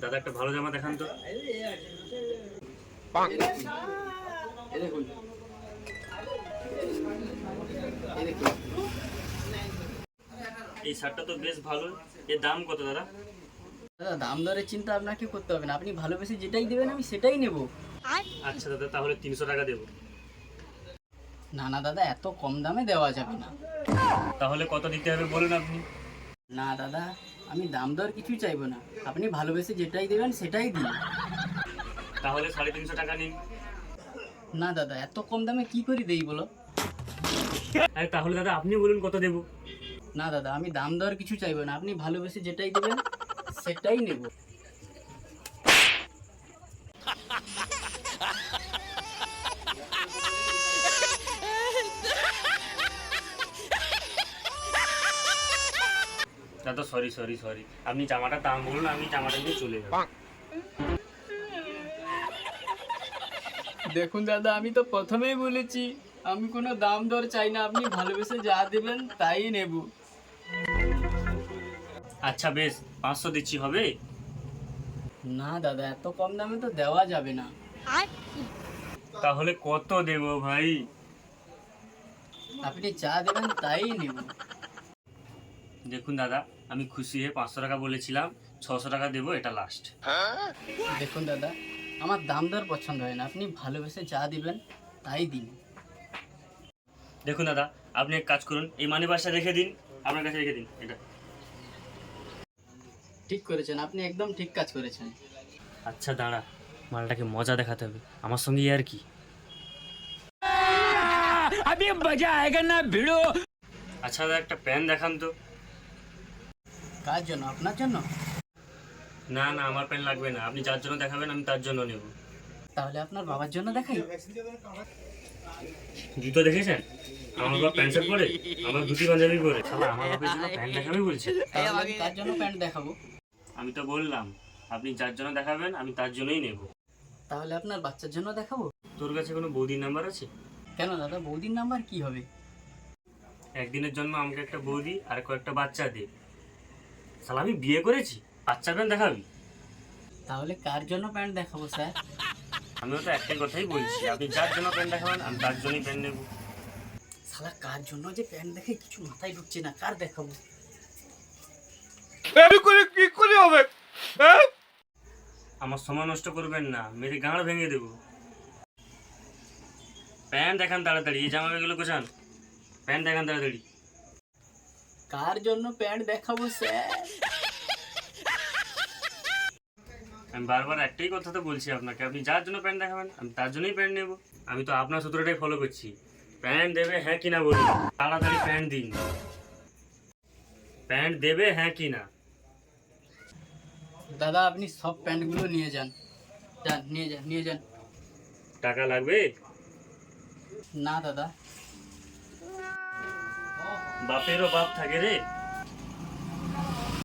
দাদা একটা ভালো জামা দেখান তো। এই শার্টটা তো বেশ ভালো। এর দাম কত দাদা? দাদা দাম দরের চিন্তা আপনাকে করতে হবে না, আপনি ভালোবেসে যেটাই দেবেন আমি সেটাই নেব। আচ্ছা দাদা, তাহলে 300 টাকা দেবো। না না দাদা, এত কম দামে দেওয়া যাবে না। তাহলে কত দিতে হবে বলুন আপনি। না দাদা, আমি দাম দর কিছুই চাইবো না, আপনি ভালোবেসে যেটাই দেবেন সেটাই দিন। তাহলে 350 টাকা নিন। না দাদা, এত কম দামে কি করে দেই বলো? আরে তাহলে দাদা আপনি বলুন কত দেবো। না দাদা, আমি দাম দর কিছু চাইবো না, আপনি ভালোবেসে যেটাই দেবেন সেটাই নেব। দাদা সরি সরি সরি, আপনি জামাটার দাম বলুন, আমি জামাটা নিয়ে চলে যাবো। দেখুন দাদা, আমি তো প্রথমেই বলেছি আমি কোনো দাম দর চাই না, আপনি ভালোবেসে যা দেবেন তাই নেব। আচ্ছা বেশ, 500 দিচ্ছি, হবে? না দাদা, এত কম দামে তো দেওয়া যাবে না। তাহলে কত দেবো ভাই? আপনি যা দেবেন তাই নেব। দেখুন দাদা, আমি খুশি হয়ে 500 টাকা বলেছিলাম, 600 টাকা দেবো, এটা লাস্ট। দেখুন দাদা, আমার দাম দর পছন্দ হয় না, আপনি ভালোবেসে যা দিবেন তাই দিন। দেখুন দাদা, আপনি এক কাজ করুন, এই মানি বাসটা রেখে দিন, আপনার কাছে রেখে দিন এটা। ঠিক করেছেন, আপনি একদম ঠিক কাজ করেছেন। আচ্ছা দাঁড়া, মালটাকে মজা দেখাতে হবে, আমার সঙ্গে আর কি। আচ্ছা দাদা, একটা প্যান দেখান তো। কার জন্য? আপনার জন্য? না না, আমার প্যান লাগবে না, আপনি যার জন্য দেখাবেন আমি তার জন্য নেব। তাহলে আপনার বাবার জন্য দেখাই। জুতো দেখেছেন? আমার বাবা প্যান্ট শার্ট পরে, আমার ধুতি পাঞ্জাবি পরে, শালা আমার বাপের জন্য প্যান্ট দেখাবে বলছে। তাহলে আমি কার জন্য প্যান্ট দেখাবো? আমি তো বললাম, আপনি যার জন্য দেখাবেন আমি তার জন্যই নেব। তাহলে আপনার বাচ্চার জন্য দেখাবো। তোর কাছে কোনো বৌদির নাম্বার আছে? কেন দাদা, বৌদির নাম্বার কি হবে? একদিনের জন্য আমাকে একটা বৌদি আর কয়েকটা বাচ্চা দে। শালা আমি বিয়ে করেছি, বাচ্চা প্যান্ট দেখাবি? তাহলে কার জন্য প্যান্ট দেখাবো স্যার? আমিও তো একটাই কথাই বলছি, আপনি যার জন্য প্যান্ট দেখাবেন আমি তার জন্যই প্যান্ট নেব। শালা কার জন্য যে প্যান্ট দেখে কিছু মাথায় ঢুকছে না, কার দেখাবো? আমার সময় নষ্ট করবেন না, মেরে গাঁড় ভেঙে দেবো। প্যান্ট দেখান তাড়াতাড়ি, এই জামাগুলো গোছান, প্যান্ট দেখান তাড়াতাড়ি। কার জন্য প্যান্ট দেখাবো স্যার? আমি বারবার একটাই কথা তো বলছি আপনাকে, আপনি যার জন্য প্যান্ট দেখাবেন আমি তার জন্যই প্যান্ট নেব। আমি তো আপনার সূত্রটাই ফলো করছি। প্যান্ট দেবে হ্যাঁ কি না বলুন, তাড়াতাড়ি প্যান্ট দিন। প্যান্ট দেবে হ্যাঁ কি না? দাদা আপনি সব প্যান্টগুলো নিয়ে যান, যান নিয়ে যান, নিয়ে যান। টাকা লাগবে? না দাদা। বাপেরও বাপ থাকে রে।